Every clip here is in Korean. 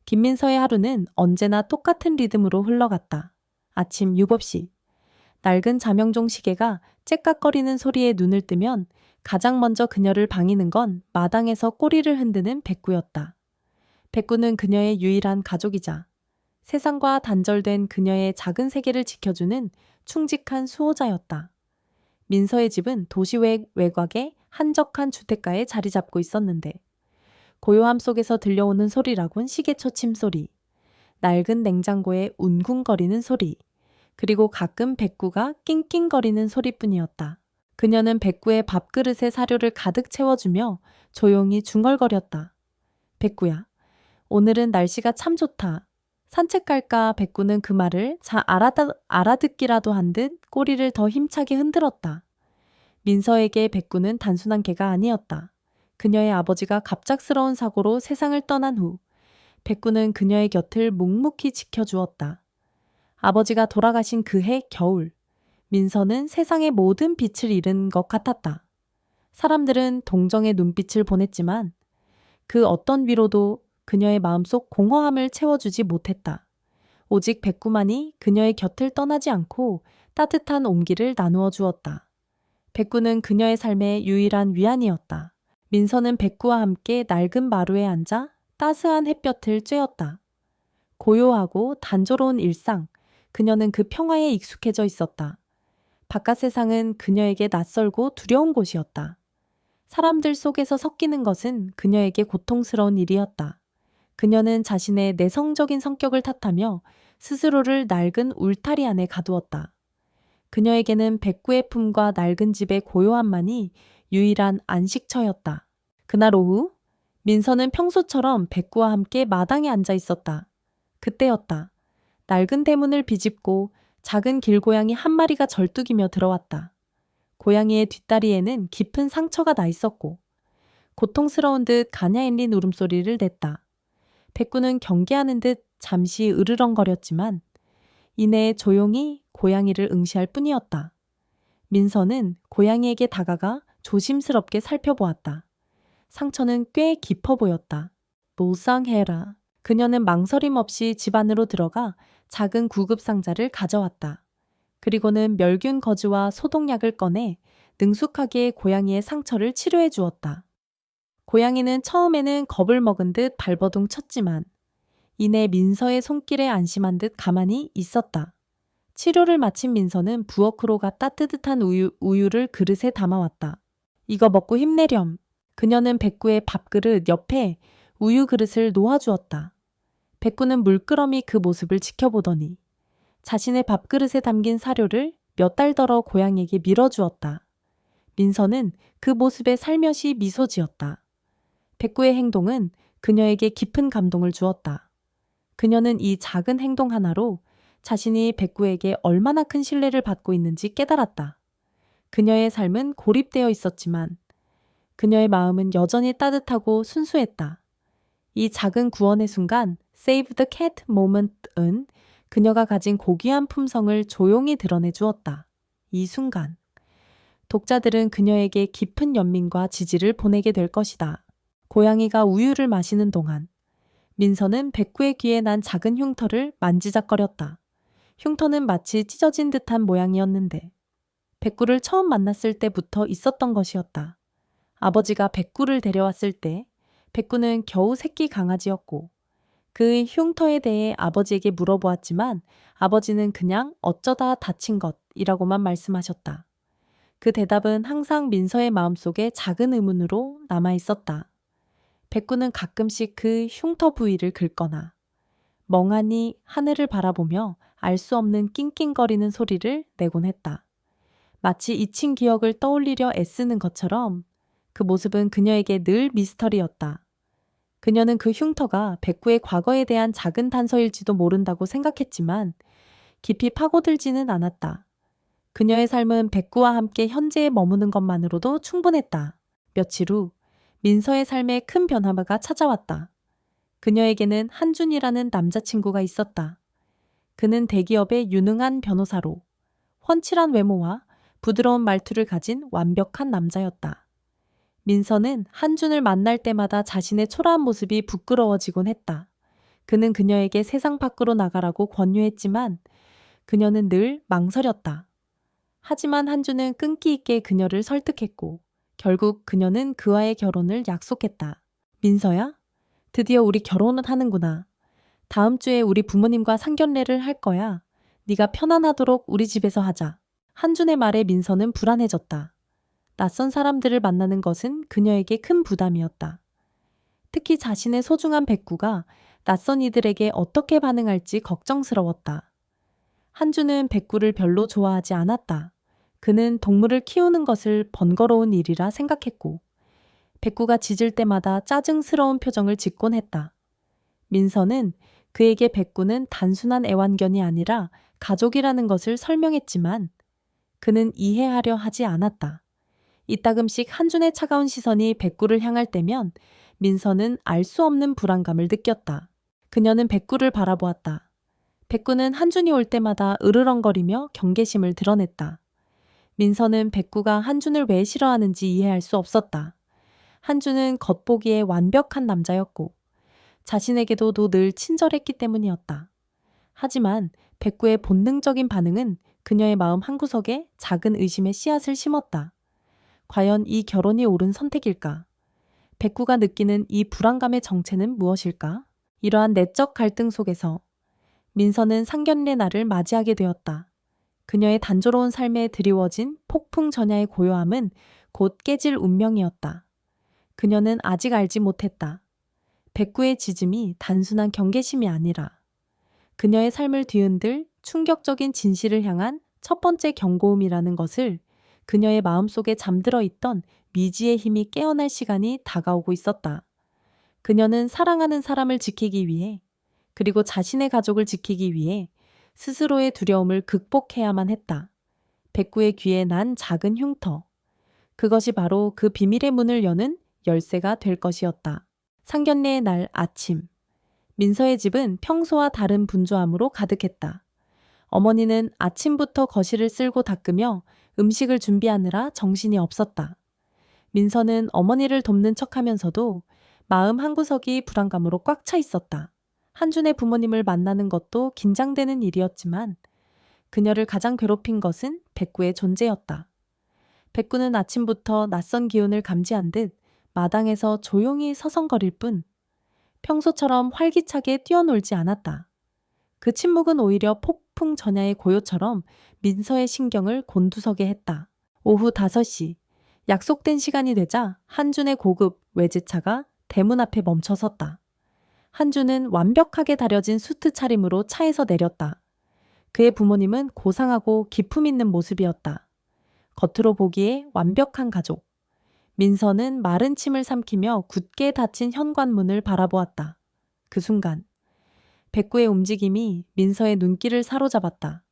김민서의 하루는 언제나 똑같은 리듬으로 흘러갔다. 아침 7시. 낡은 자명종 시계가 째깍거리는 소리에 눈을 뜨면 가장 먼저 그녀를 방이는 건 마당에서 꼬리를 흔드는 백구였다. 백구는 그녀의 유일한 가족이자 세상과 단절된 그녀의 작은 세계를 지켜주는 충직한 수호자였다. 민서의 집은 도시 외곽의 한적한 주택가에 자리 잡고 있었는데 고요함 속에서 들려오는 소리라곤 시계초 침소리, 낡은 냉장고의 웅궁거리는 소리, 그리고 가끔 백구가 낑낑거리는 소리뿐이었다. 그녀는 백구의 밥그릇에 사료를 가득 채워주며 조용히 중얼거렸다. 백구야, 오늘은 날씨가 참 좋다. 산책 갈까? 백구는 그 말을 알아듣기라도 한 듯 꼬리를 더 힘차게 흔들었다. 민서에게 백구는 단순한 개가 아니었다. 그녀의 아버지가 갑작스러운 사고로 세상을 떠난 후 백구는 그녀의 곁을 묵묵히 지켜주었다. 아버지가 돌아가신 그 해 겨울, 민서는 세상의 모든 빛을 잃은 것 같았다. 사람들은 동정의 눈빛을 보냈지만 그 어떤 위로도 그녀의 마음속 공허함을 채워주지 못했다. 오직 백구만이 그녀의 곁을 떠나지 않고 따뜻한 온기를 나누어 주었다. 백구는 그녀의 삶의 유일한 위안이었다. 민서는 백구와 함께 낡은 마루에 앉아 따스한 햇볕을 쬐었다. 고요하고 단조로운 일상, 그녀는 그 평화에 익숙해져 있었다. 바깥 세상은 그녀에게 낯설고 두려운 곳이었다. 사람들 속에서 섞이는 것은 그녀에게 고통스러운 일이었다. 그녀는 자신의 내성적인 성격을 탓하며 스스로를 낡은 울타리 안에 가두었다. 그녀에게는 백구의 품과 낡은 집의 고요함만이 유일한 안식처였다. 그날 오후, 민서는 평소처럼 백구와 함께 마당에 앉아 있었다. 그때였다. 낡은 대문을 비집고 작은 길고양이 한 마리가 절뚝이며 들어왔다. 고양이의 뒷다리에는 깊은 상처가 나 있었고 고통스러운 듯 가냐인린 울음소리를 냈다. 백구는 경계하는 듯 잠시 으르렁거렸지만 이내 조용히 고양이를 응시할 뿐이었다. 민서는 고양이에게 다가가 조심스럽게 살펴보았다. 상처는 꽤 깊어 보였다. 무상해라. 그녀는 망설임 없이 집 안으로 들어가 작은 구급 상자를 가져왔다. 그리고는 멸균 거즈와 소독약을 꺼내 능숙하게 고양이의 상처를 치료해 주었다. 고양이는 처음에는 겁을 먹은 듯 발버둥 쳤지만 이내 민서의 손길에 안심한 듯 가만히 있었다. 치료를 마친 민서는 부엌으로 가 따뜻한 우유를 그릇에 담아왔다. 이거 먹고 힘내렴. 그녀는 백구의 밥그릇 옆에 우유 그릇을 놓아주었다. 백구는 물끄러미 그 모습을 지켜보더니 자신의 밥그릇에 담긴 사료를 몇 달 덜어 고양이에게 밀어주었다. 민서는 그 모습에 살며시 미소 지었다. 백구의 행동은 그녀에게 깊은 감동을 주었다. 그녀는 이 작은 행동 하나로 자신이 백구에게 얼마나 큰 신뢰를 받고 있는지 깨달았다. 그녀의 삶은 고립되어 있었지만 그녀의 마음은 여전히 따뜻하고 순수했다. 이 작은 구원의 순간, Save the Cat Moment은 그녀가 가진 고귀한 품성을 조용히 드러내 주었다. 이 순간, 독자들은 그녀에게 깊은 연민과 지지를 보내게 될 것이다. 고양이가 우유를 마시는 동안 민서는 백구의 귀에 난 작은 흉터를 만지작거렸다. 흉터는 마치 찢어진 듯한 모양이었는데 백구를 처음 만났을 때부터 있었던 것이었다. 아버지가 백구를 데려왔을 때 백구는 겨우 새끼 강아지였고 그 흉터에 대해 아버지에게 물어보았지만 아버지는 그냥 어쩌다 다친 것이라고만 말씀하셨다. 그 대답은 항상 민서의 마음속에 작은 의문으로 남아 있었다. 백구는 가끔씩 그 흉터 부위를 긁거나 멍하니 하늘을 바라보며 알 수 없는 낑낑거리는 소리를 내곤 했다. 마치 잊힌 기억을 떠올리려 애쓰는 것처럼 그 모습은 그녀에게 늘 미스터리였다. 그녀는 그 흉터가 백구의 과거에 대한 작은 단서일지도 모른다고 생각했지만 깊이 파고들지는 않았다. 그녀의 삶은 백구와 함께 현재에 머무는 것만으로도 충분했다. 며칠 후 민서의 삶에 큰 변화가 찾아왔다. 그녀에게는 한준이라는 남자친구가 있었다. 그는 대기업의 유능한 변호사로 훤칠한 외모와 부드러운 말투를 가진 완벽한 남자였다. 민서는 한준을 만날 때마다 자신의 초라한 모습이 부끄러워지곤 했다. 그는 그녀에게 세상 밖으로 나가라고 권유했지만 그녀는 늘 망설였다. 하지만 한주는 끈기 있게 그녀를 설득했고 결국 그녀는 그와의 결혼을 약속했다. 민서야? 드디어 우리 결혼을 하는구나. 다음 주에 우리 부모님과 상견례를 할 거야. 네가 편안하도록 우리 집에서 하자. 한준의 말에 민서는 불안해졌다. 낯선 사람들을 만나는 것은 그녀에게 큰 부담이었다. 특히 자신의 소중한 백구가 낯선 이들에게 어떻게 반응할지 걱정스러웠다. 한주는 백구를 별로 좋아하지 않았다. 그는 동물을 키우는 것을 번거로운 일이라 생각했고 백구가 짖을 때마다 짜증스러운 표정을 짓곤 했다. 민서는 그에게 백구는 단순한 애완견이 아니라 가족이라는 것을 설명했지만 그는 이해하려 하지 않았다. 이따금씩 한준의 차가운 시선이 백구를 향할 때면 민서는 알 수 없는 불안감을 느꼈다. 그녀는 백구를 바라보았다. 백구는 한준이 올 때마다 으르렁거리며 경계심을 드러냈다. 민서는 백구가 한준을 왜 싫어하는지 이해할 수 없었다. 한준은 겉보기에 완벽한 남자였고 자신에게도 늘 친절했기 때문이었다. 하지만 백구의 본능적인 반응은 그녀의 마음 한구석에 작은 의심의 씨앗을 심었다. 과연 이 결혼이 옳은 선택일까? 백구가 느끼는 이 불안감의 정체는 무엇일까? 이러한 내적 갈등 속에서 민서는 상견례 날을 맞이하게 되었다. 그녀의 단조로운 삶에 드리워진 폭풍 전야의 고요함은 곧 깨질 운명이었다. 그녀는 아직 알지 못했다. 백구의 짖음이 단순한 경계심이 아니라 그녀의 삶을 뒤흔들 충격적인 진실을 향한 첫 번째 경고음이라는 것을 그녀의 마음속에 잠들어 있던 미지의 힘이 깨어날 시간이 다가오고 있었다. 그녀는 사랑하는 사람을 지키기 위해 그리고 자신의 가족을 지키기 위해 스스로의 두려움을 극복해야만 했다. 백구의 귀에 난 작은 흉터. 그것이 바로 그 비밀의 문을 여는 열쇠가 될 것이었다. 상견례의 날 아침. 민서의 집은 평소와 다른 분주함으로 가득했다. 어머니는 아침부터 거실을 쓸고 닦으며 음식을 준비하느라 정신이 없었다. 민서는 어머니를 돕는 척하면서도 마음 한구석이 불안감으로 꽉 차 있었다. 한준의 부모님을 만나는 것도 긴장되는 일이었지만 그녀를 가장 괴롭힌 것은 백구의 존재였다. 백구는 아침부터 낯선 기운을 감지한 듯 마당에서 조용히 서성거릴 뿐 평소처럼 활기차게 뛰어놀지 않았다. 그 침묵은 오히려 폭풍 전야의 고요처럼 민서의 신경을 곤두서게 했다. 오후 5시, 약속된 시간이 되자 한준의 고급 외제차가 대문 앞에 멈춰섰다. 한준은 완벽하게 다려진 수트 차림으로 차에서 내렸다. 그의 부모님은 고상하고 기품 있는 모습이었다. 겉으로 보기에 완벽한 가족. 민서는 마른 침을 삼키며 굳게 닫힌 현관문을 바라보았다. 그 순간 백구의 움직임이 민서의 눈길을 사로잡았다.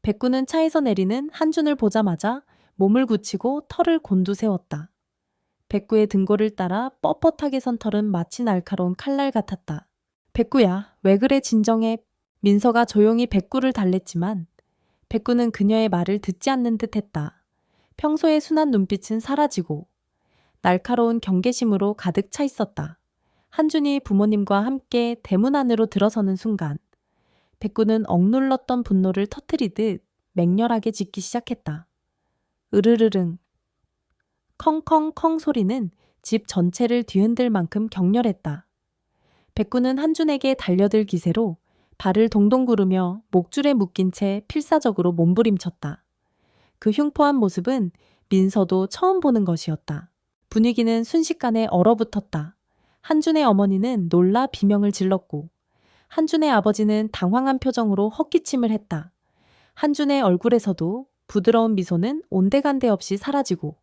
백구는 차에서 내리는 한준을 보자마자 몸을 굳히고 털을 곤두세웠다. 백구의 등골을 따라 뻣뻣하게 선 털은 마치 날카로운 칼날 같았다. 백구야, 왜 그래 진정해. 민서가 조용히 백구를 달랬지만 백구는 그녀의 말을 듣지 않는 듯 했다. 평소의 순한 눈빛은 사라지고 날카로운 경계심으로 가득 차 있었다. 한준이 부모님과 함께 대문 안으로 들어서는 순간 백구는 억눌렀던 분노를 터뜨리듯 맹렬하게 짖기 시작했다. 으르르릉. 컹컹컹 소리는 집 전체를 뒤흔들 만큼 격렬했다. 백구는 한준에게 달려들 기세로 발을 동동 구르며 목줄에 묶인 채 필사적으로 몸부림쳤다. 그 흉포한 모습은 민서도 처음 보는 것이었다. 분위기는 순식간에 얼어붙었다. 한준의 어머니는 놀라 비명을 질렀고 한준의 아버지는 당황한 표정으로 헛기침을 했다. 한준의 얼굴에서도 부드러운 미소는 온데간데 없이 사라지고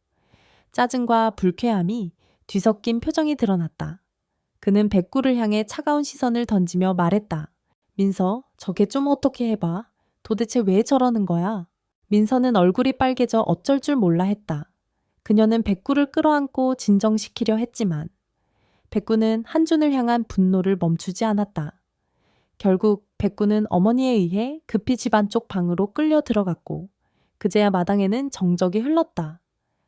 짜증과 불쾌함이 뒤섞인 표정이 드러났다. 그는 백구를 향해 차가운 시선을 던지며 말했다. 민서, 저게 좀 어떻게 해봐. 도대체 왜 저러는 거야? 민서는 얼굴이 빨개져 어쩔 줄 몰라 했다. 그녀는 백구를 끌어안고 진정시키려 했지만 백구는 한준을 향한 분노를 멈추지 않았다. 결국 백구는 어머니에 의해 급히 집 안쪽 방으로 끌려 들어갔고 그제야 마당에는 정적이 흘렀다.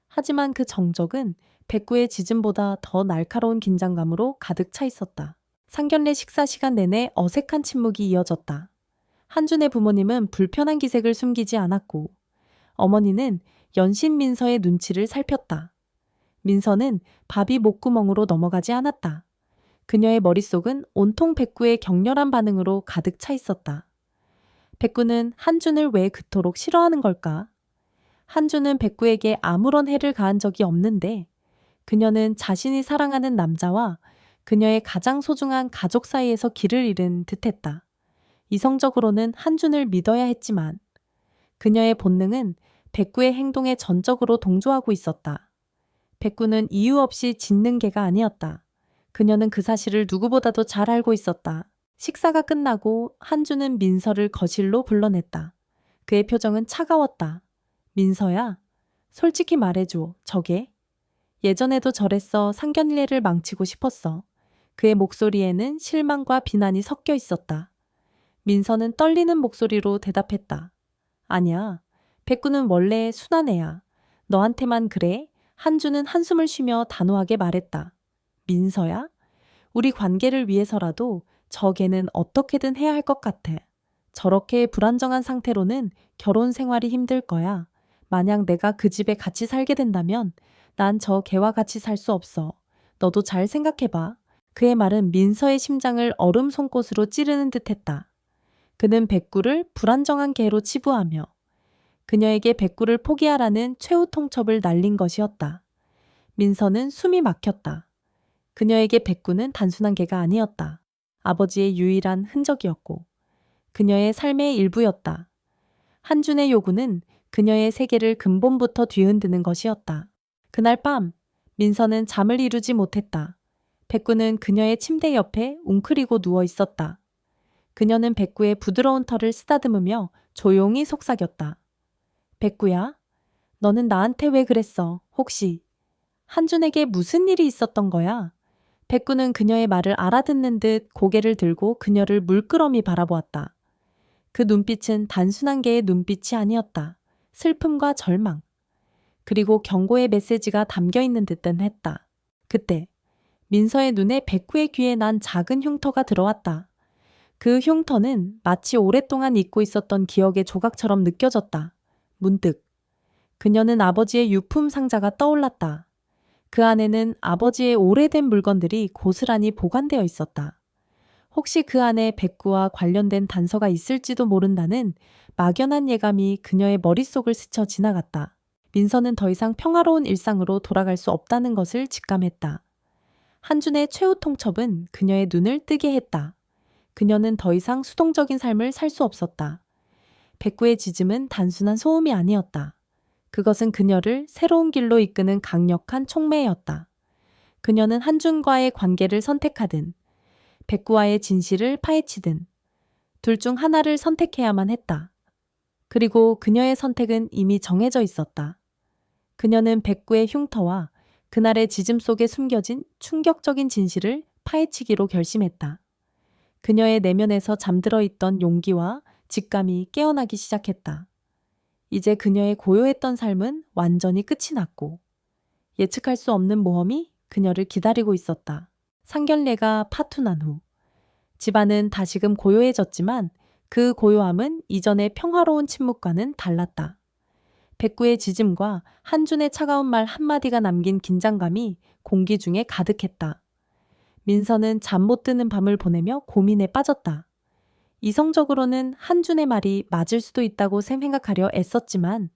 하지만 그 정적은 백구의 짖음보다 더 날카로운 긴장감으로 가득 차 있었다. 상견례 식사 시간 내내 어색한 침묵이 이어졌다. 한준의 부모님은 불편한 기색을 숨기지 않았고 어머니는 연신 민서의 눈치를 살폈다. 민서는 밥이 목구멍으로 넘어가지 않았다. 그녀의 머릿속은 온통 백구의 격렬한 반응으로 가득 차 있었다. 백구는 한준을 왜 그토록 싫어하는 걸까? 한준은 백구에게 아무런 해를 가한 적이 없는데 그녀는 자신이 사랑하는 남자와 그녀의 가장 소중한 가족 사이에서 길을 잃은 듯했다. 이성적으로는 한준을 믿어야 했지만 그녀의 본능은 백구의 행동에 전적으로 동조하고 있었다. 백구는 이유 없이 짖는 개가 아니었다. 그녀는 그 사실을 누구보다도 잘 알고 있었다. 식사가 끝나고 한준은 민서를 거실로 불러냈다. 그의 표정은 차가웠다. 민서야, 솔직히 말해줘, 저게? 예전에도 저랬어. 상견례를 망치고 싶었어. 그의 목소리에는 실망과 비난이 섞여 있었다. 민서는 떨리는 목소리로 대답했다. 아니야. 백구는 원래 순한 애야. 너한테만 그래? 한주는 한숨을 쉬며 단호하게 말했다. 민서야? 우리 관계를 위해서라도 저 걔는 어떻게든 해야 할 것 같아. 저렇게 불안정한 상태로는 결혼 생활이 힘들 거야. 만약 내가 그 집에 같이 살게 된다면 난 저 걔와 같이 살 수 없어. 너도 잘 생각해봐. 그의 말은 민서의 심장을 얼음 송곳으로 찌르는 듯했다. 그는 백구를 불안정한 개로 치부하며 그녀에게 백구를 포기하라는 최후 통첩을 날린 것이었다. 민서는 숨이 막혔다. 그녀에게 백구는 단순한 개가 아니었다. 아버지의 유일한 흔적이었고 그녀의 삶의 일부였다. 한준의 요구는 그녀의 세계를 근본부터 뒤흔드는 것이었다. 그날 밤 민서는 잠을 이루지 못했다. 백구는 그녀의 침대 옆에 웅크리고 누워 있었다. 그녀는 백구의 부드러운 털을 쓰다듬으며 조용히 속삭였다. 백구야, 너는 나한테 왜 그랬어? 혹시 한준에게 무슨 일이 있었던 거야? 백구는 그녀의 말을 알아듣는 듯 고개를 들고 그녀를 물끄러미 바라보았다. 그 눈빛은 단순한 개의 눈빛이 아니었다. 슬픔과 절망, 그리고 경고의 메시지가 담겨 있는 듯은 했다. 그때 민서의 눈에 백구의 귀에 난 작은 흉터가 들어왔다. 그 흉터는 마치 오랫동안 잊고 있었던 기억의 조각처럼 느껴졌다. 문득 그녀는 아버지의 유품 상자가 떠올랐다. 그 안에는 아버지의 오래된 물건들이 고스란히 보관되어 있었다. 혹시 그 안에 백구와 관련된 단서가 있을지도 모른다는 막연한 예감이 그녀의 머릿속을 스쳐 지나갔다. 민서는 더 이상 평화로운 일상으로 돌아갈 수 없다는 것을 직감했다. 한준의 최후 통첩은 그녀의 눈을 뜨게 했다. 그녀는 더 이상 수동적인 삶을 살 수 없었다. 백구의 짖음은 단순한 소음이 아니었다. 그것은 그녀를 새로운 길로 이끄는 강력한 촉매였다. 그녀는 한준과의 관계를 선택하든 백구와의 진실을 파헤치든 둘 중 하나를 선택해야만 했다. 그리고 그녀의 선택은 이미 정해져 있었다. 그녀는 백구의 흉터와 그날의 짖음 속에 숨겨진 충격적인 진실을 파헤치기로 결심했다. 그녀의 내면에서 잠들어 있던 용기와 직감이 깨어나기 시작했다. 이제 그녀의 고요했던 삶은 완전히 끝이 났고 예측할 수 없는 모험이 그녀를 기다리고 있었다. 상견례가 파투난 후 집안은 다시금 고요해졌지만 그 고요함은 이전의 평화로운 침묵과는 달랐다. 백구의 짖음과 한준의 차가운 말 한마디가 남긴 긴장감이 공기 중에 가득했다. 민서는 잠 못 드는 밤을 보내며 고민에 빠졌다. 이성적으로는 한준의 말이 맞을 수도 있다고 생각하려 애썼지만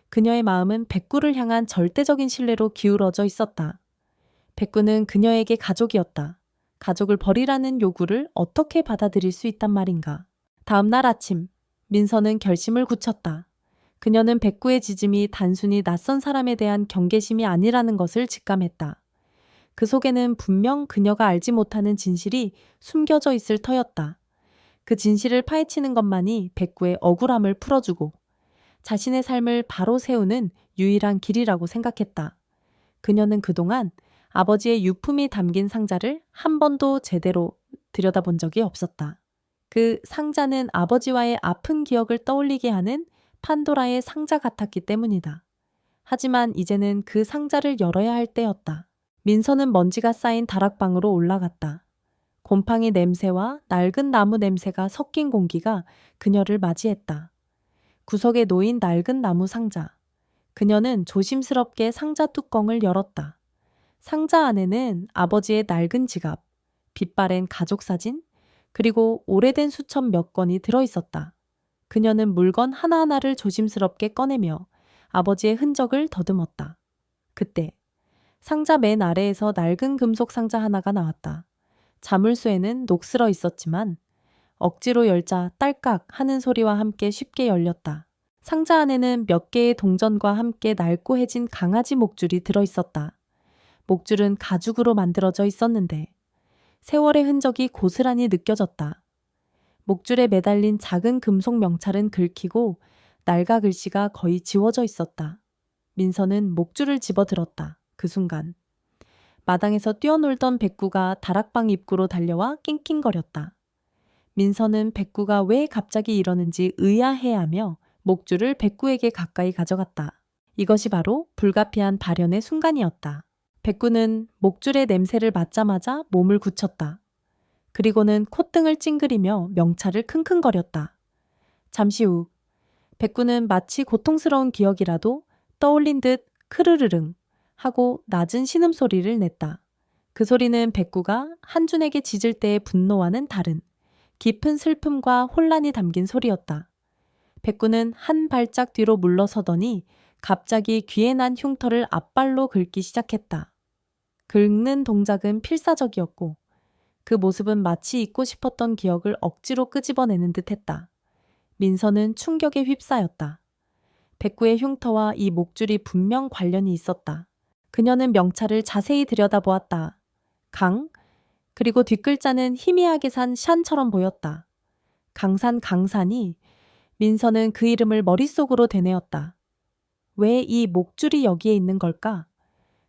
그녀의 마음은 백구를 향한 절대적인 신뢰로 기울어져 있었다. 백구는 그녀에게 가족이었다. 가족을 버리라는 요구를 어떻게 받아들일 수 있단 말인가. 다음 날 아침, 민서는 결심을 굳혔다. 그녀는 백구의 짖음이 단순히 낯선 사람에 대한 경계심이 아니라는 것을 직감했다. 그 속에는 분명 그녀가 알지 못하는 진실이 숨겨져 있을 터였다. 그 진실을 파헤치는 것만이 백구의 억울함을 풀어주고 자신의 삶을 바로 세우는 유일한 길이라고 생각했다. 그녀는 그동안 아버지의 유품이 담긴 상자를 한 번도 제대로 들여다본 적이 없었다. 그 상자는 아버지와의 아픈 기억을 떠올리게 하는 판도라의 상자 같았기 때문이다. 하지만 이제는 그 상자를 열어야 할 때였다. 민서는 먼지가 쌓인 다락방으로 올라갔다. 곰팡이 냄새와 낡은 나무 냄새가 섞인 공기가 그녀를 맞이했다. 구석에 놓인 낡은 나무 상자. 그녀는 조심스럽게 상자 뚜껑을 열었다. 상자 안에는 아버지의 낡은 지갑, 빛바랜 가족 사진, 그리고 오래된 수첩 몇 권이 들어있었다. 그녀는 물건 하나하나를 조심스럽게 꺼내며 아버지의 흔적을 더듬었다. 그때 상자 맨 아래에서 낡은 금속 상자 하나가 나왔다. 자물쇠는 녹슬어 있었지만 억지로 열자 딸깍 하는 소리와 함께 쉽게 열렸다. 상자 안에는 몇 개의 동전과 함께 낡고 해진 강아지 목줄이 들어있었다. 목줄은 가죽으로 만들어져 있었는데 세월의 흔적이 고스란히 느껴졌다. 목줄에 매달린 작은 금속 명찰은 긁히고 낡아 글씨가 거의 지워져 있었다. 민서는 목줄을 집어들었다. 그 순간 마당에서 뛰어놀던 백구가 다락방 입구로 달려와 낑낑거렸다. 민서는 백구가 왜 갑자기 이러는지 의아해하며 목줄을 백구에게 가까이 가져갔다. 이것이 바로 불가피한 발현의 순간이었다. 백구는 목줄의 냄새를 맡자마자 몸을 굳혔다. 그리고는 콧등을 찡그리며 명찰을 킁킁거렸다. 잠시 후 백구는 마치 고통스러운 기억이라도 떠올린 듯 크르르릉 하고 낮은 신음소리를 냈다. 그 소리는 백구가 한준에게 짖을 때의 분노와는 다른 깊은 슬픔과 혼란이 담긴 소리였다. 백구는 한 발짝 뒤로 물러서더니 갑자기 귀에 난 흉터를 앞발로 긁기 시작했다. 긁는 동작은 필사적이었고 그 모습은 마치 잊고 싶었던 기억을 억지로 끄집어내는 듯했다. 민서는 충격에 휩싸였다. 백구의 흉터와 이 목줄이 분명 관련이 있었다. 그녀는 명찰을 자세히 들여다보았다. 강, 그리고 뒷글자는 희미하게 산 샨처럼 보였다. 강산이 민서는 그 이름을 머릿속으로 되뇌었다. 왜 이 목줄이 여기에 있는 걸까?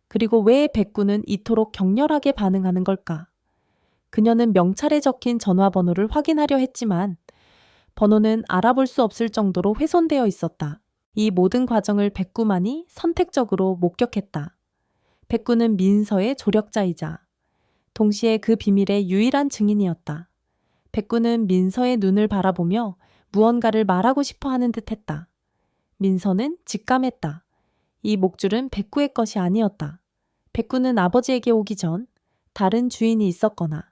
그리고 왜 백구는 이토록 격렬하게 반응하는 걸까? 그녀는 명찰에 적힌 전화번호를 확인하려 했지만 번호는 알아볼 수 없을 정도로 훼손되어 있었다. 이 모든 과정을 백구만이 선택적으로 목격했다. 백구는 민서의 조력자이자 동시에 그 비밀의 유일한 증인이었다. 백구는 민서의 눈을 바라보며 무언가를 말하고 싶어 하는 듯했다. 민서는 직감했다. 이 목줄은 백구의 것이 아니었다. 백구는 아버지에게 오기 전 다른 주인이 있었거나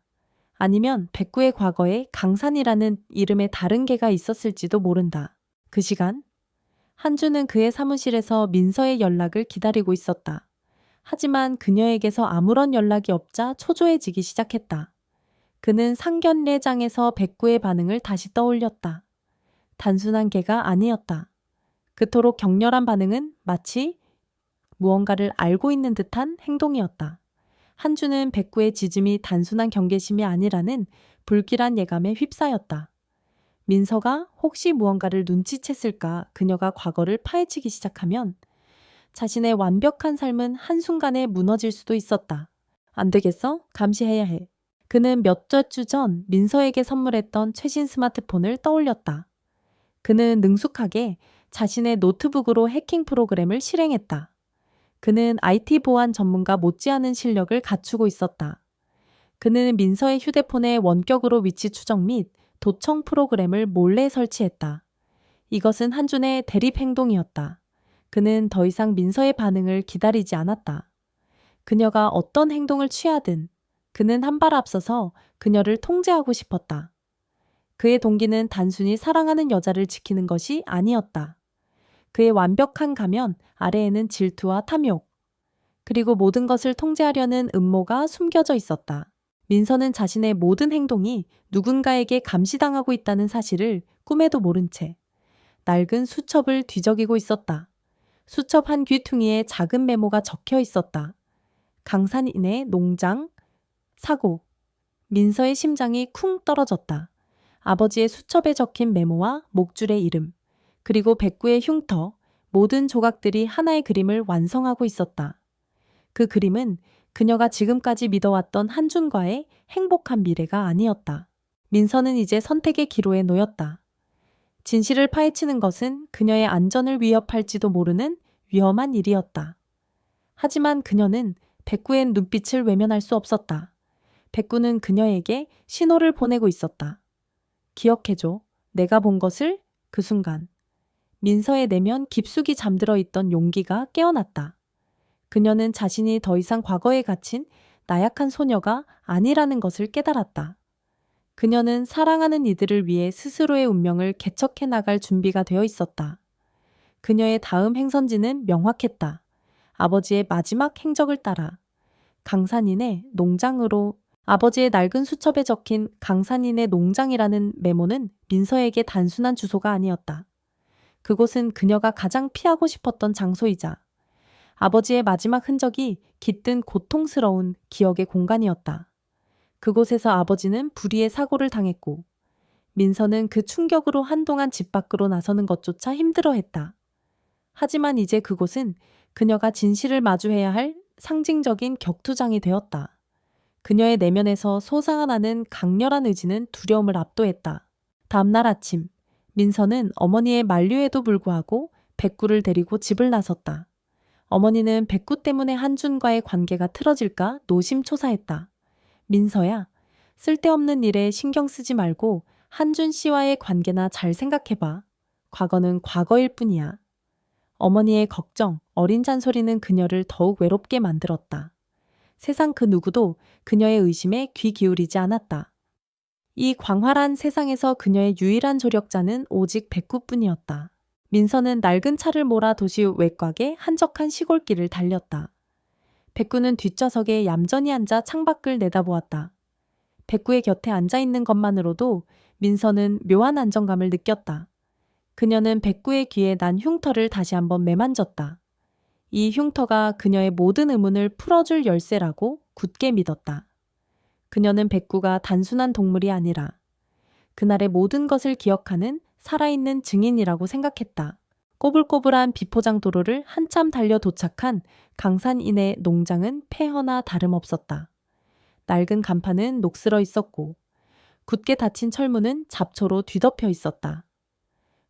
아니면 백구의 과거에 강산이라는 이름의 다른 개가 있었을지도 모른다. 그 시간 한주는 그의 사무실에서 민서의 연락을 기다리고 있었다. 하지만 그녀에게서 아무런 연락이 없자 초조해지기 시작했다. 그는 상견례장에서 백구의 반응을 다시 떠올렸다. 단순한 개가 아니었다. 그토록 격렬한 반응은 마치 무언가를 알고 있는 듯한 행동이었다. 한주는 백구의 짖음이 단순한 경계심이 아니라는 불길한 예감에 휩싸였다. 민서가 혹시 무언가를 눈치챘을까 그녀가 과거를 파헤치기 시작하면 자신의 완벽한 삶은 한순간에 무너질 수도 있었다. 안 되겠어? 감시해야 해. 그는 몇 주 전 민서에게 선물했던 최신 스마트폰을 떠올렸다. 그는 능숙하게 자신의 노트북으로 해킹 프로그램을 실행했다. 그는 IT 보안 전문가 못지않은 실력을 갖추고 있었다. 그는 민서의 휴대폰에 원격으로 위치 추적 및 도청 프로그램을 몰래 설치했다. 이것은 한준의 대립 행동이었다. 그는 더 이상 민서의 반응을 기다리지 않았다. 그녀가 어떤 행동을 취하든 그는 한 발 앞서서 그녀를 통제하고 싶었다. 그의 동기는 단순히 사랑하는 여자를 지키는 것이 아니었다. 그의 완벽한 가면 아래에는 질투와 탐욕, 그리고 모든 것을 통제하려는 음모가 숨겨져 있었다. 민서는 자신의 모든 행동이 누군가에게 감시당하고 있다는 사실을 꿈에도 모른 채 낡은 수첩을 뒤적이고 있었다. 수첩 한 귀퉁이에 작은 메모가 적혀 있었다. 강산인의 농장, 사고. 민서의 심장이 쿵 떨어졌다. 아버지의 수첩에 적힌 메모와 목줄의 이름, 그리고 백구의 흉터, 모든 조각들이 하나의 그림을 완성하고 있었다. 그 그림은 그녀가 지금까지 믿어왔던 한준과의 행복한 미래가 아니었다. 민서는 이제 선택의 기로에 놓였다. 진실을 파헤치는 것은 그녀의 안전을 위협할지도 모르는 위험한 일이었다. 하지만 그녀는 백구의 눈빛을 외면할 수 없었다. 백구는 그녀에게 신호를 보내고 있었다. 기억해줘. 내가 본 것을. 그 순간 민서의 내면 깊숙이 잠들어 있던 용기가 깨어났다. 그녀는 자신이 더 이상 과거에 갇힌 나약한 소녀가 아니라는 것을 깨달았다. 그녀는 사랑하는 이들을 위해 스스로의 운명을 개척해 나갈 준비가 되어 있었다. 그녀의 다음 행선지는 명확했다. 아버지의 마지막 행적을 따라 강산인의 농장으로. 아버지의 낡은 수첩에 적힌 강산인의 농장이라는 메모는 민서에게 단순한 주소가 아니었다. 그곳은 그녀가 가장 피하고 싶었던 장소이자 아버지의 마지막 흔적이 깃든 고통스러운 기억의 공간이었다. 그곳에서 아버지는 불의의 사고를 당했고 민서는 그 충격으로 한동안 집 밖으로 나서는 것조차 힘들어했다. 하지만 이제 그곳은 그녀가 진실을 마주해야 할 상징적인 격투장이 되었다. 그녀의 내면에서 솟아나는 강렬한 의지는 두려움을 압도했다. 다음날 아침, 민서는 어머니의 만류에도 불구하고 백구를 데리고 집을 나섰다. 어머니는 백구 때문에 한준과의 관계가 틀어질까 노심초사했다. 민서야, 쓸데없는 일에 신경 쓰지 말고 한준 씨와의 관계나 잘 생각해봐. 과거는 과거일 뿐이야. 어머니의 걱정, 어린 잔소리는 그녀를 더욱 외롭게 만들었다. 세상 그 누구도 그녀의 의심에 귀 기울이지 않았다. 이 광활한 세상에서 그녀의 유일한 조력자는 오직 백구뿐이었다. 민서는 낡은 차를 몰아 도시 외곽의 한적한 시골길을 달렸다. 백구는 뒷좌석에 얌전히 앉아 창밖을 내다보았다. 백구의 곁에 앉아 있는 것만으로도 민서는 묘한 안정감을 느꼈다. 그녀는 백구의 귀에 난 흉터를 다시 한번 매만졌다. 이 흉터가 그녀의 모든 의문을 풀어줄 열쇠라고 굳게 믿었다. 그녀는 백구가 단순한 동물이 아니라 그날의 모든 것을 기억하는 살아있는 증인이라고 생각했다. 꼬불꼬불한 비포장 도로를 한참 달려 도착한 강산인의 농장은 폐허나 다름없었다. 낡은 간판은 녹슬어 있었고 굳게 닫힌 철문은 잡초로 뒤덮여 있었다.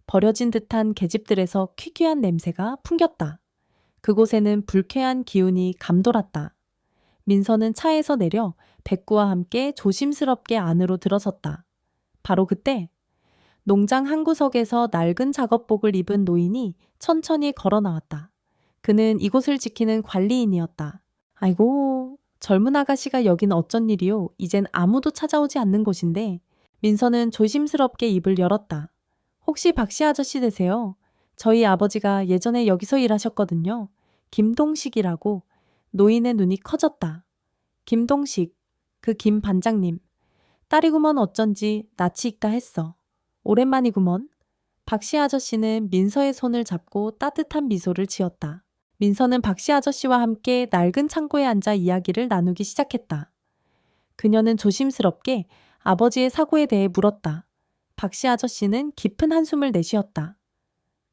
버려진 듯한 계집들에서 퀴퀴한 냄새가 풍겼다. 그곳에는 불쾌한 기운이 감돌았다. 민서는 차에서 내려 백구와 함께 조심스럽게 안으로 들어섰다. 바로 그때 농장 한 구석에서 낡은 작업복을 입은 노인이 천천히 걸어 나왔다. 그는 이곳을 지키는 관리인이었다. 아이고, 젊은 아가씨가 여긴 어쩐 일이요? 이젠 아무도 찾아오지 않는 곳인데. 민서는 조심스럽게 입을 열었다. 혹시 박씨 아저씨 되세요? 저희 아버지가 예전에 여기서 일하셨거든요. 김동식이라고. 노인의 눈이 커졌다. 김동식, 그 김 반장님. 딸이구먼 어쩐지 낯이 익다 했어. 오랜만이구먼. 박씨 아저씨는 민서의 손을 잡고 따뜻한 미소를 지었다. 민서는 박씨 아저씨와 함께 낡은 창고에 앉아 이야기를 나누기 시작했다. 그녀는 조심스럽게 아버지의 사고에 대해 물었다. 박씨 아저씨는 깊은 한숨을 내쉬었다.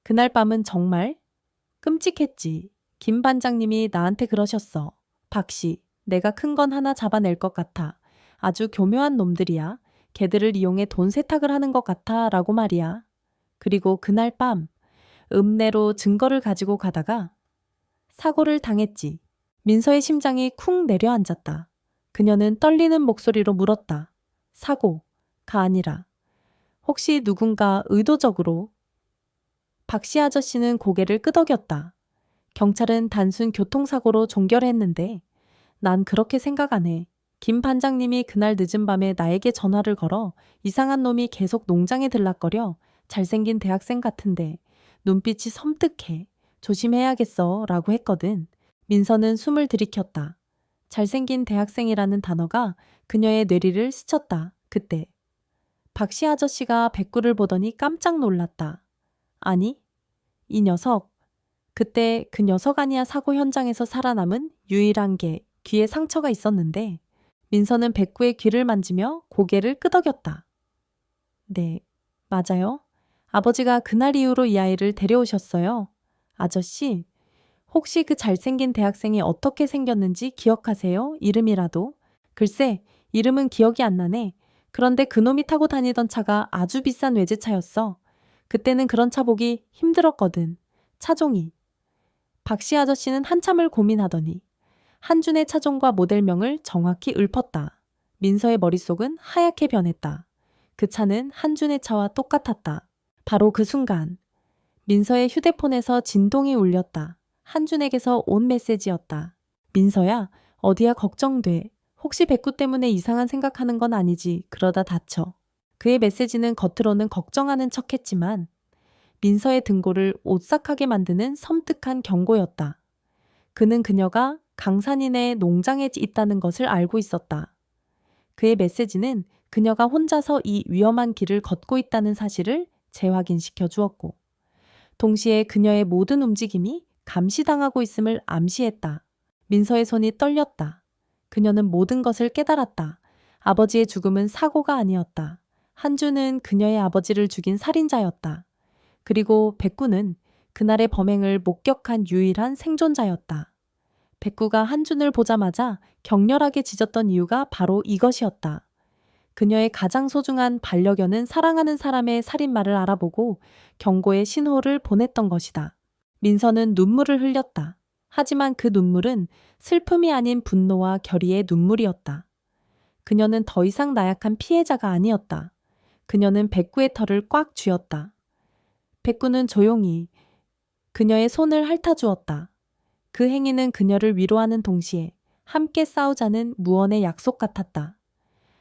그날 밤은 정말 끔찍했지. 김 반장님이 나한테 그러셨어. 박씨, 내가 큰 건 하나 잡아낼 것 같아. 아주 교묘한 놈들이야. 걔들을 이용해 돈 세탁을 하는 것 같아 라고 말이야. 그리고 그날 밤 읍내로 증거를 가지고 가다가 사고를 당했지. 민서의 심장이 쿵 내려앉았다. 그녀는 떨리는 목소리로 물었다. 사고가 아니라 혹시 누군가 의도적으로? 박씨 아저씨는 고개를 끄덕였다. 경찰은 단순 교통사고로 종결했는데 난 그렇게 생각 안 해. 김 반장님이 그날 늦은 밤에 나에게 전화를 걸어 이상한 놈이 계속 농장에 들락거려. 잘생긴 대학생 같은데 눈빛이 섬뜩해. 조심해야겠어 라고 했거든. 민서는 숨을 들이켰다. 잘생긴 대학생이라는 단어가 그녀의 뇌리를 스쳤다. 그때 박씨 아저씨가 백구를 보더니 깜짝 놀랐다. 아니, 이 녀석. 그때 그 녀석 아니야. 사고 현장에서 살아남은 유일한 게 귀에 상처가 있었는데 민서는 백구의 귀를 만지며 고개를 끄덕였다. 네, 맞아요. 아버지가 그날 이후로 이 아이를 데려오셨어요. 아저씨, 혹시 그 잘생긴 대학생이 어떻게 생겼는지 기억하세요? 이름이라도? 글쎄, 이름은 기억이 안 나네. 그런데 그놈이 타고 다니던 차가 아주 비싼 외제차였어. 그때는 그런 차 보기 힘들었거든. 차종이. 박씨 아저씨는 한참을 고민하더니 한준의 차종과 모델명을 정확히 읊었다. 민서의 머릿속은 하얗게 변했다. 그 차는 한준의 차와 똑같았다. 바로 그 순간 민서의 휴대폰에서 진동이 울렸다. 한준에게서 온 메시지였다. 민서야, 어디야 걱정돼. 혹시 백구 때문에 이상한 생각하는 건 아니지. 그러다 다쳐. 그의 메시지는 겉으로는 걱정하는 척했지만 민서의 등골을 오싹하게 만드는 섬뜩한 경고였다. 그는 그녀가 강산인의 농장에 있다는 것을 알고 있었다. 그의 메시지는 그녀가 혼자서 이 위험한 길을 걷고 있다는 사실을 재확인시켜 주었고, 동시에 그녀의 모든 움직임이 감시당하고 있음을 암시했다. 민서의 손이 떨렸다. 그녀는 모든 것을 깨달았다. 아버지의 죽음은 사고가 아니었다. 한주는 그녀의 아버지를 죽인 살인자였다. 그리고 백구는 그날의 범행을 목격한 유일한 생존자였다. 백구가 한준을 보자마자 격렬하게 짖었던 이유가 바로 이것이었다. 그녀의 가장 소중한 반려견은 사랑하는 사람의 살인마를 알아보고 경고의 신호를 보냈던 것이다. 민서는 눈물을 흘렸다. 하지만 그 눈물은 슬픔이 아닌 분노와 결의의 눈물이었다. 그녀는 더 이상 나약한 피해자가 아니었다. 그녀는 백구의 털을 꽉 쥐었다. 백구는 조용히 그녀의 손을 핥아주었다. 그 행위는 그녀를 위로하는 동시에 함께 싸우자는 무언의 약속 같았다.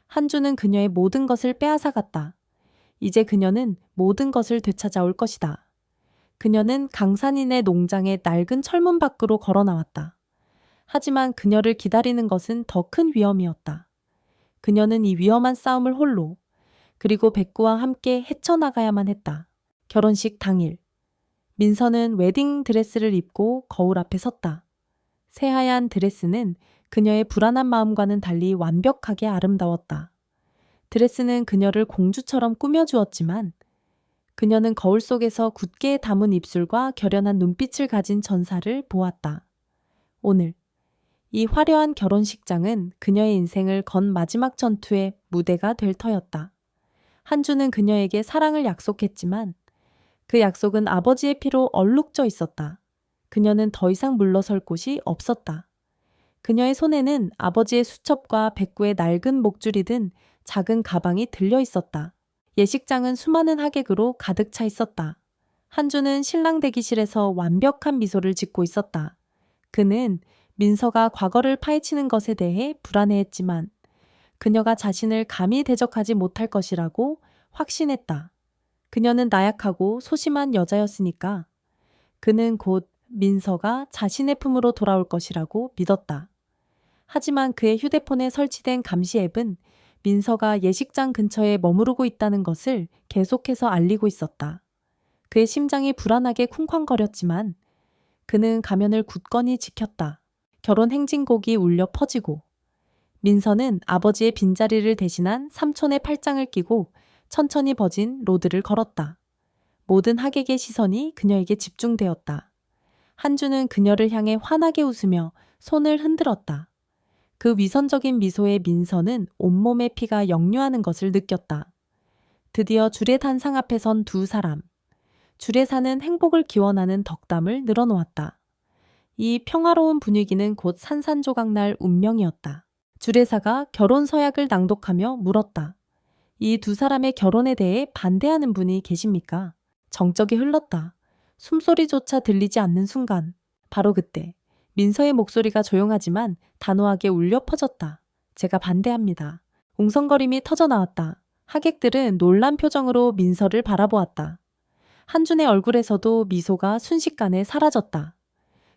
한주는 그녀의 모든 것을 빼앗아갔다. 이제 그녀는 모든 것을 되찾아올 것이다. 그녀는 강산인의 농장의 낡은 철문 밖으로 걸어 나왔다. 하지만 그녀를 기다리는 것은 더 큰 위험이었다. 그녀는 이 위험한 싸움을 홀로, 그리고 백구와 함께 헤쳐나가야만 했다. 결혼식 당일, 민서는 웨딩 드레스를 입고 거울 앞에 섰다. 새하얀 드레스는 그녀의 불안한 마음과는 달리 완벽하게 아름다웠다. 드레스는 그녀를 공주처럼 꾸며주었지만 그녀는 거울 속에서 굳게 담은 입술과 결연한 눈빛을 가진 전사를 보았다. 오늘 이 화려한 결혼식장은 그녀의 인생을 건 마지막 전투의 무대가 될 터였다. 한주는 그녀에게 사랑을 약속했지만 그 약속은 아버지의 피로 얼룩져 있었다. 그녀는 더 이상 물러설 곳이 없었다. 그녀의 손에는 아버지의 수첩과 백구의 낡은 목줄이 든 작은 가방이 들려 있었다. 예식장은 수많은 하객으로 가득 차 있었다. 한주는 신랑 대기실에서 완벽한 미소를 짓고 있었다. 그는 민서가 과거를 파헤치는 것에 대해 불안해했지만 그녀가 자신을 감히 대적하지 못할 것이라고 확신했다. 그녀는 나약하고 소심한 여자였으니까 그는 곧 민서가 자신의 품으로 돌아올 것이라고 믿었다. 하지만 그의 휴대폰에 설치된 감시 앱은 민서가 예식장 근처에 머무르고 있다는 것을 계속해서 알리고 있었다. 그의 심장이 불안하게 쿵쾅거렸지만 그는 가면을 굳건히 지켰다. 결혼 행진곡이 울려 퍼지고 민서는 아버지의 빈자리를 대신한 삼촌의 팔짱을 끼고 천천히 버진 로드를 걸었다. 모든 하객의 시선이 그녀에게 집중되었다. 한주는 그녀를 향해 환하게 웃으며 손을 흔들었다. 그 위선적인 미소에 민서는 온몸의 피가 역류하는 것을 느꼈다. 드디어 주례단상 앞에 선 두 사람. 주례사는 행복을 기원하는 덕담을 늘어놓았다. 이 평화로운 분위기는 곧 산산조각날 운명이었다. 주례사가 결혼 서약을 낭독하며 물었다. 이 두 사람의 결혼에 대해 반대하는 분이 계십니까? 정적이 흘렀다. 숨소리조차 들리지 않는 순간, 바로 그때 민서의 목소리가 조용하지만 단호하게 울려 퍼졌다. 제가 반대합니다. 웅성거림이 터져나왔다. 하객들은 놀란 표정으로 민서를 바라보았다. 한준의 얼굴에서도 미소가 순식간에 사라졌다.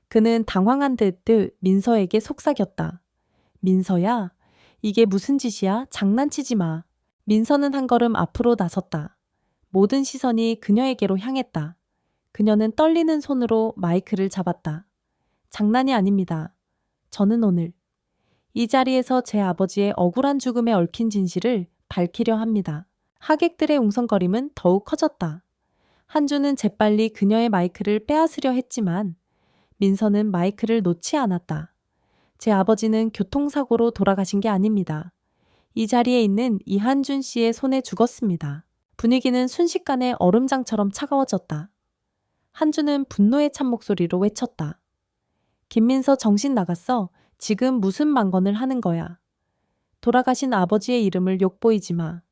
그는 당황한 듯 민서에게 속삭였다. 민서야, 이게 무슨 짓이야? 장난치지 마. 민서는 한 걸음 앞으로 나섰다. 모든 시선이 그녀에게로 향했다. 그녀는 떨리는 손으로 마이크를 잡았다. 장난이 아닙니다. 저는 오늘 이 자리에서 제 아버지의 억울한 죽음에 얽힌 진실을 밝히려 합니다. 하객들의 웅성거림은 더욱 커졌다. 한주는 재빨리 그녀의 마이크를 빼앗으려 했지만 민서는 마이크를 놓지 않았다. 제 아버지는 교통사고로 돌아가신 게 아닙니다. 이 자리에 있는 이한준 씨의 손에 죽었습니다. 분위기는 순식간에 얼음장처럼 차가워졌다. 한주는 분노에 찬 목소리로 외쳤다. 김민서 정신 나갔어. 지금 무슨 망건을 하는 거야. 돌아가신 아버지의 이름을 욕보이지 마.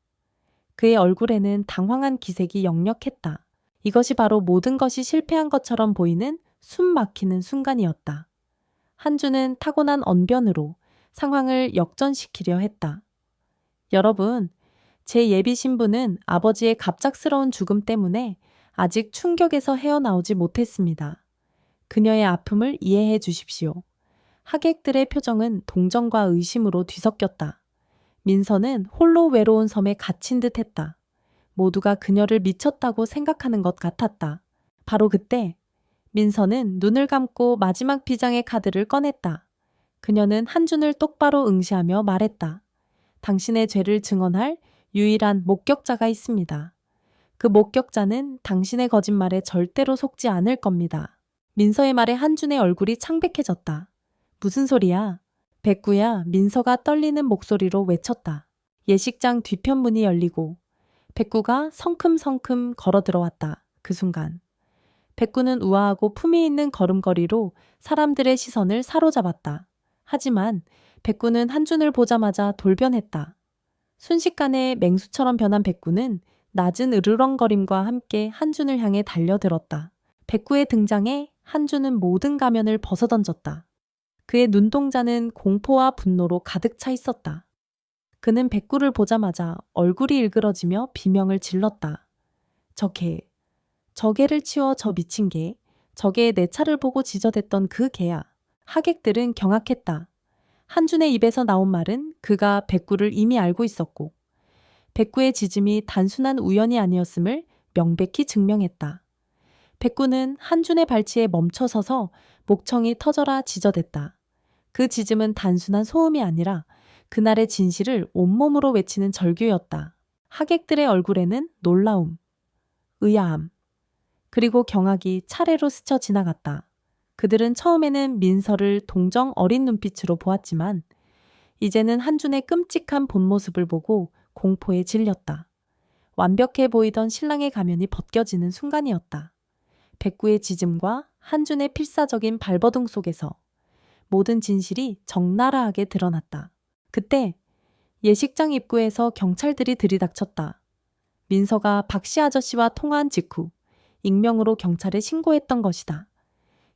그의 얼굴에는 당황한 기색이 역력했다. 이것이 바로 모든 것이 실패한 것처럼 보이는 숨 막히는 순간이었다. 한주는 타고난 언변으로 상황을 역전시키려 했다. 여러분, 제 예비 신부는 아버지의 갑작스러운 죽음 때문에 아직 충격에서 헤어나오지 못했습니다. 그녀의 아픔을 이해해 주십시오. 하객들의 표정은 동정과 의심으로 뒤섞였다. 민서는 홀로 외로운 섬에 갇힌 듯 했다. 모두가 그녀를 미쳤다고 생각하는 것 같았다. 바로 그때 민서는 눈을 감고 마지막 비장의 카드를 꺼냈다. 그녀는 한준을 똑바로 응시하며 말했다. 당신의 죄를 증언할 유일한 목격자가 있습니다. 그 목격자는 당신의 거짓말에 절대로 속지 않을 겁니다. 민서의 말에 한준의 얼굴이 창백해졌다. 무슨 소리야? 백구야, 민서가 떨리는 목소리로 외쳤다. 예식장 뒤편 문이 열리고 백구가 성큼성큼 걸어 들어왔다. 그 순간 백구는 우아하고 품위 있는 걸음걸이로 사람들의 시선을 사로잡았다. 하지만 백구는 한준을 보자마자 돌변했다. 순식간에 맹수처럼 변한 백구는 낮은 으르렁거림과 함께 한준을 향해 달려들었다. 백구의 등장에 한준은 모든 가면을 벗어던졌다. 그의 눈동자는 공포와 분노로 가득 차 있었다. 그는 백구를 보자마자 얼굴이 일그러지며 비명을 질렀다. 저 개, 저 개를 치워 저 미친 개, 저 개의 내 차를 보고 지저댔던 그 개야. 하객들은 경악했다. 한준의 입에서 나온 말은 그가 백구를 이미 알고 있었고 백구의 짖음이 단순한 우연이 아니었음을 명백히 증명했다. 백구는 한준의 발치에 멈춰서서 목청이 터져라 짖어댔다. 그 짖음은 단순한 소음이 아니라 그날의 진실을 온몸으로 외치는 절규였다. 하객들의 얼굴에는 놀라움, 의아함, 그리고 경악이 차례로 스쳐 지나갔다. 그들은 처음에는 민서를 동정 어린 눈빛으로 보았지만 이제는 한준의 끔찍한 본 모습을 보고 공포에 질렸다. 완벽해 보이던 신랑의 가면이 벗겨지는 순간이었다. 백구의 짖음과 한준의 필사적인 발버둥 속에서 모든 진실이 적나라하게 드러났다. 그때 예식장 입구에서 경찰들이 들이닥쳤다. 민서가 박씨 아저씨와 통화한 직후 익명으로 경찰에 신고했던 것이다.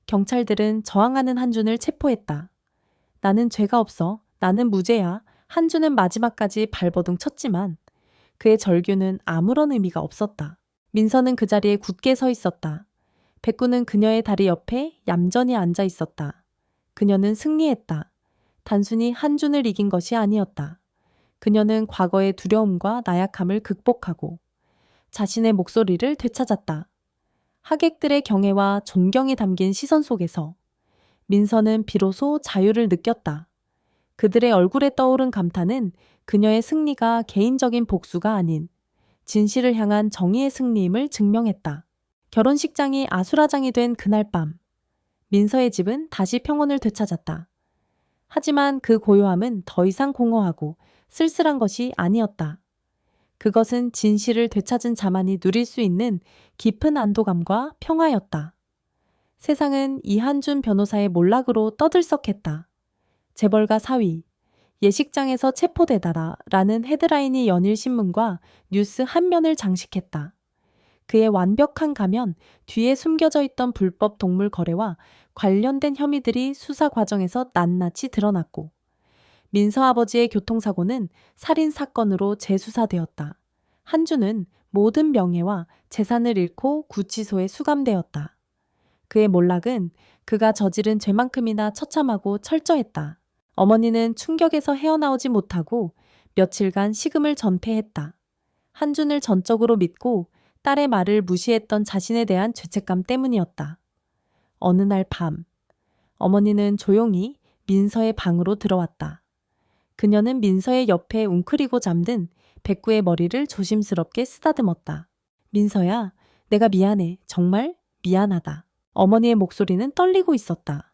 경찰들은 저항하는 한준을 체포했다. 나는 죄가 없어. 나는 무죄야. 한준은 마지막까지 발버둥 쳤지만 그의 절규는 아무런 의미가 없었다. 민서는 그 자리에 굳게 서 있었다. 백구는 그녀의 다리 옆에 얌전히 앉아 있었다. 그녀는 승리했다. 단순히 한준을 이긴 것이 아니었다. 그녀는 과거의 두려움과 나약함을 극복하고 자신의 목소리를 되찾았다. 하객들의 경애와 존경이 담긴 시선 속에서 민서는 비로소 자유를 느꼈다. 그들의 얼굴에 떠오른 감탄은 그녀의 승리가 개인적인 복수가 아닌 진실을 향한 정의의 승리임을 증명했다. 결혼식장이 아수라장이 된 그날 밤, 민서의 집은 다시 평온을 되찾았다. 하지만 그 고요함은 더 이상 공허하고 쓸쓸한 것이 아니었다. 그것은 진실을 되찾은 자만이 누릴 수 있는 깊은 안도감과 평화였다. 세상은 이한준 변호사의 몰락으로 떠들썩했다. 재벌가 사위, 예식장에서 체포되다라 라는 헤드라인이 연일 신문과 뉴스 한 면을 장식했다. 그의 완벽한 가면 뒤에 숨겨져 있던 불법 동물 거래와 관련된 혐의들이 수사 과정에서 낱낱이 드러났고 민서 아버지의 교통사고는 살인 사건으로 재수사되었다. 한준은 모든 명예와 재산을 잃고 구치소에 수감되었다. 그의 몰락은 그가 저지른 죄만큼이나 처참하고 철저했다. 어머니는 충격에서 헤어나오지 못하고 며칠간 식음을 전폐했다. 한준을 전적으로 믿고 딸의 말을 무시했던 자신에 대한 죄책감 때문이었다. 어느 날 밤, 어머니는 조용히 민서의 방으로 들어왔다. 그녀는 민서의 옆에 웅크리고 잠든 백구의 머리를 조심스럽게 쓰다듬었다. 민서야, 내가 미안해. 정말 미안하다. 어머니의 목소리는 떨리고 있었다.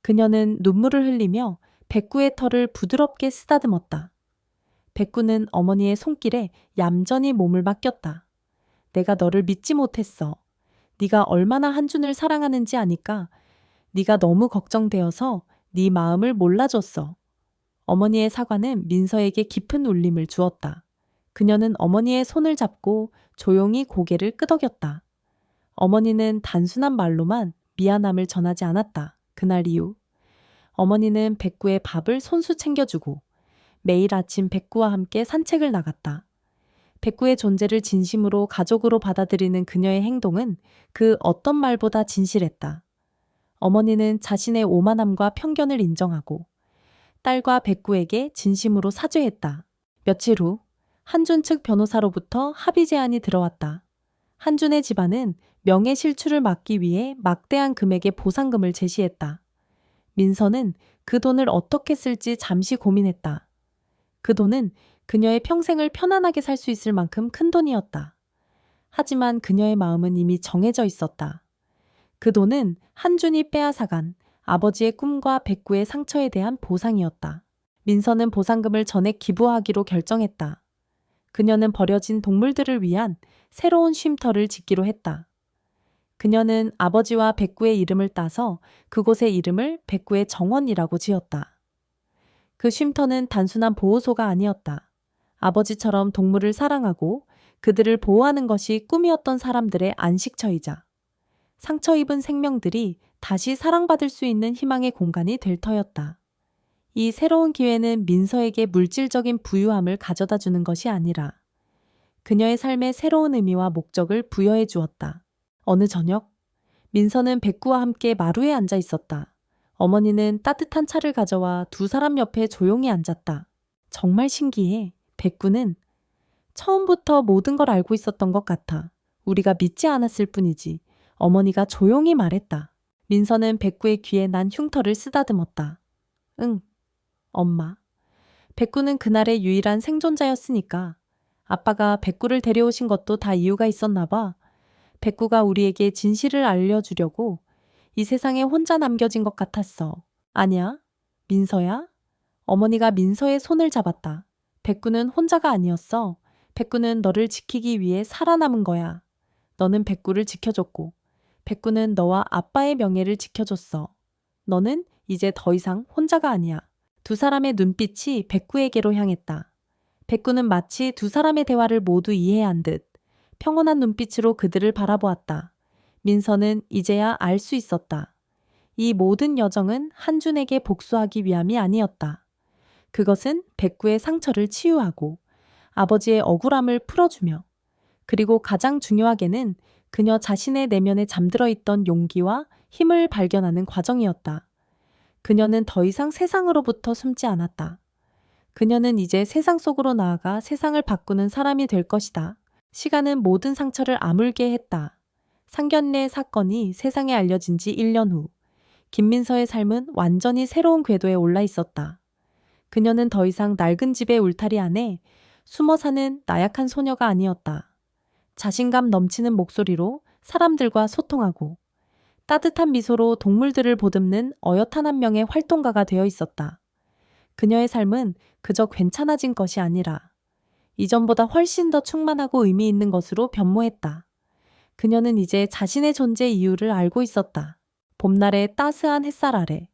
그녀는 눈물을 흘리며 백구의 털을 부드럽게 쓰다듬었다. 백구는 어머니의 손길에 얌전히 몸을 맡겼다. 내가 너를 믿지 못했어. 네가 얼마나 한준을 사랑하는지 아니까 네가 너무 걱정되어서 네 마음을 몰라줬어. 어머니의 사과는 민서에게 깊은 울림을 주었다. 그녀는 어머니의 손을 잡고 조용히 고개를 끄덕였다. 어머니는 단순한 말로만 미안함을 전하지 않았다. 그날 이후 어머니는 백구의 밥을 손수 챙겨주고 매일 아침 백구와 함께 산책을 나갔다. 백구의 존재를 진심으로 가족으로 받아들이는 그녀의 행동은 그 어떤 말보다 진실했다. 어머니는 자신의 오만함과 편견을 인정하고 딸과 백구에게 진심으로 사죄했다. 며칠 후 한준 측 변호사로부터 합의 제안이 들어왔다. 한준의 집안은 명예 실추를 막기 위해 막대한 금액의 보상금을 제시했다. 민서는 그 돈을 어떻게 쓸지 잠시 고민했다. 그 돈은 그녀의 평생을 편안하게 살 수 있을 만큼 큰 돈이었다. 하지만 그녀의 마음은 이미 정해져 있었다. 그 돈은 한준이 빼앗아간 아버지의 꿈과 백구의 상처에 대한 보상이었다. 민서는 보상금을 전액 기부하기로 결정했다. 그녀는 버려진 동물들을 위한 새로운 쉼터를 짓기로 했다. 그녀는 아버지와 백구의 이름을 따서 그곳의 이름을 백구의 정원이라고 지었다. 그 쉼터는 단순한 보호소가 아니었다. 아버지처럼 동물을 사랑하고 그들을 보호하는 것이 꿈이었던 사람들의 안식처이자 상처 입은 생명들이 다시 사랑받을 수 있는 희망의 공간이 될 터였다. 이 새로운 기회는 민서에게 물질적인 부유함을 가져다 주는 것이 아니라 그녀의 삶에 새로운 의미와 목적을 부여해 주었다. 어느 저녁, 민서는 백구와 함께 마루에 앉아 있었다. 어머니는 따뜻한 차를 가져와 두 사람 옆에 조용히 앉았다. 정말 신기해. 백구는 처음부터 모든 걸 알고 있었던 것 같아. 우리가 믿지 않았을 뿐이지. 어머니가 조용히 말했다. 민서는 백구의 귀에 난 흉터를 쓰다듬었다. 응, 엄마. 백구는 그날의 유일한 생존자였으니까. 아빠가 백구를 데려오신 것도 다 이유가 있었나 봐. 백구가 우리에게 진실을 알려주려고 이 세상에 혼자 남겨진 것 같았어. 아니야? 민서야? 어머니가 민서의 손을 잡았다. 백구는 혼자가 아니었어. 백구는 너를 지키기 위해 살아남은 거야. 너는 백구를 지켜줬고, 백구는 너와 아빠의 명예를 지켜줬어. 너는 이제 더 이상 혼자가 아니야. 두 사람의 눈빛이 백구에게로 향했다. 백구는 마치 두 사람의 대화를 모두 이해한 듯 평온한 눈빛으로 그들을 바라보았다. 민서는 이제야 알 수 있었다. 이 모든 여정은 한준에게 복수하기 위함이 아니었다. 그것은 백구의 상처를 치유하고 아버지의 억울함을 풀어주며 그리고 가장 중요하게는 그녀 자신의 내면에 잠들어 있던 용기와 힘을 발견하는 과정이었다. 그녀는 더 이상 세상으로부터 숨지 않았다. 그녀는 이제 세상 속으로 나아가 세상을 바꾸는 사람이 될 것이다. 시간은 모든 상처를 아물게 했다. 상견례 사건이 세상에 알려진 지 1년 후, 김민서의 삶은 완전히 새로운 궤도에 올라 있었다. 그녀는 더 이상 낡은 집의 울타리 안에 숨어 사는 나약한 소녀가 아니었다. 자신감 넘치는 목소리로 사람들과 소통하고 따뜻한 미소로 동물들을 보듬는 어엿한 한 명의 활동가가 되어 있었다. 그녀의 삶은 그저 괜찮아진 것이 아니라 이전보다 훨씬 더 충만하고 의미 있는 것으로 변모했다. 그녀는 이제 자신의 존재 이유를 알고 있었다. 봄날의 따스한 햇살 아래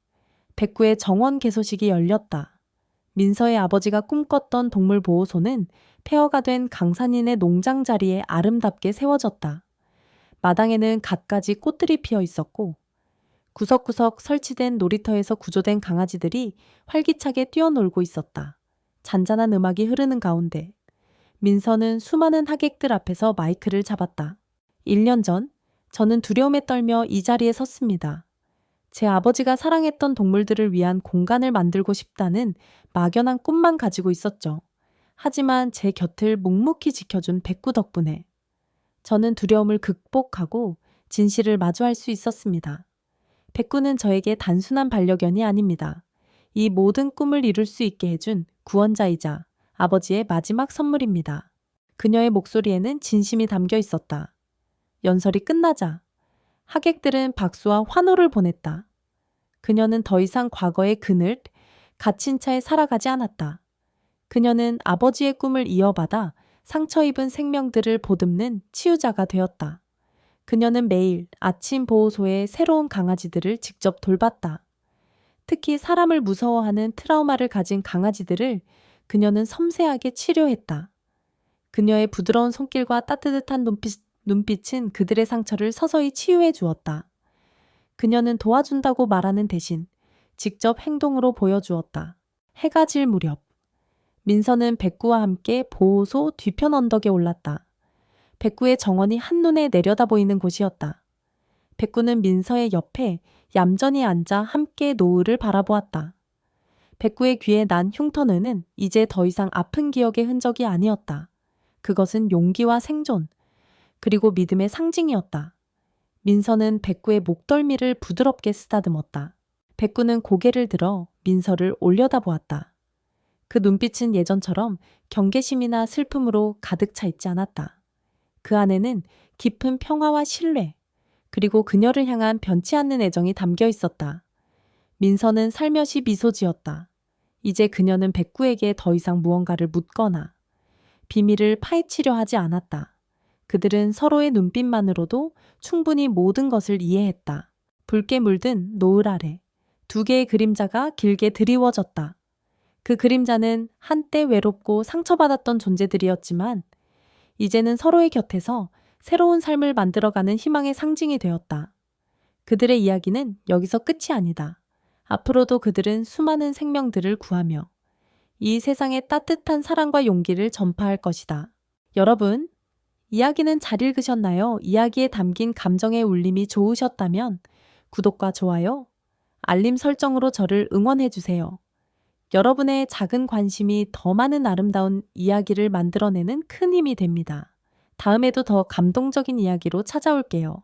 백구의 정원 개소식이 열렸다. 민서의 아버지가 꿈꿨던 동물보호소는 폐허가 된 강산인의 농장 자리에 아름답게 세워졌다. 마당에는 갖가지 꽃들이 피어 있었고 구석구석 설치된 놀이터에서 구조된 강아지들이 활기차게 뛰어놀고 있었다. 잔잔한 음악이 흐르는 가운데 민서는 수많은 하객들 앞에서 마이크를 잡았다. 1년 전 저는 두려움에 떨며 이 자리에 섰습니다. 제 아버지가 사랑했던 동물들을 위한 공간을 만들고 싶다는 막연한 꿈만 가지고 있었죠. 하지만 제 곁을 묵묵히 지켜준 백구 덕분에 저는 두려움을 극복하고 진실을 마주할 수 있었습니다. 백구는 저에게 단순한 반려견이 아닙니다. 이 모든 꿈을 이룰 수 있게 해준 구원자이자 아버지의 마지막 선물입니다. 그녀의 목소리에는 진심이 담겨 있었다. 연설이 끝나자 하객들은 박수와 환호를 보냈다. 그녀는 더 이상 과거의 그늘, 갇힌 차에 살아가지 않았다. 그녀는 아버지의 꿈을 이어받아 상처 입은 생명들을 보듬는 치유자가 되었다. 그녀는 매일 아침 보호소의 새로운 강아지들을 직접 돌봤다. 특히 사람을 무서워하는 트라우마를 가진 강아지들을 그녀는 섬세하게 치료했다. 그녀의 부드러운 손길과 따뜻한 눈빛은 그들의 상처를 서서히 치유해 주었다. 그녀는 도와준다고 말하는 대신 직접 행동으로 보여주었다. 해가 질 무렵 민서는 백구와 함께 보호소 뒤편 언덕에 올랐다. 백구의 정원이 한눈에 내려다 보이는 곳이었다. 백구는 민서의 옆에 얌전히 앉아 함께 노을을 바라보았다. 백구의 귀에 난 흉터는 이제 더 이상 아픈 기억의 흔적이 아니었다. 그것은 용기와 생존, 그리고 믿음의 상징이었다. 민서는 백구의 목덜미를 부드럽게 쓰다듬었다. 백구는 고개를 들어 민서를 올려다보았다. 그 눈빛은 예전처럼 경계심이나 슬픔으로 가득 차 있지 않았다. 그 안에는 깊은 평화와 신뢰, 그리고 그녀를 향한 변치 않는 애정이 담겨 있었다. 민서는 살며시 미소 지었다. 이제 그녀는 백구에게 더 이상 무언가를 묻거나 비밀을 파헤치려 하지 않았다. 그들은 서로의 눈빛만으로도 충분히 모든 것을 이해했다. 붉게 물든 노을 아래 두 개의 그림자가 길게 드리워졌다. 그 그림자는 한때 외롭고 상처받았던 존재들이었지만 이제는 서로의 곁에서 새로운 삶을 만들어가는 희망의 상징이 되었다. 그들의 이야기는 여기서 끝이 아니다. 앞으로도 그들은 수많은 생명들을 구하며 이 세상에 따뜻한 사랑과 용기를 전파할 것이다. 여러분, 이야기는 잘 읽으셨나요? 이야기에 담긴 감정의 울림이 좋으셨다면 구독과 좋아요, 알림 설정으로 저를 응원해주세요. 여러분의 작은 관심이 더 많은 아름다운 이야기를 만들어내는 큰 힘이 됩니다. 다음에도 더 감동적인 이야기로 찾아올게요.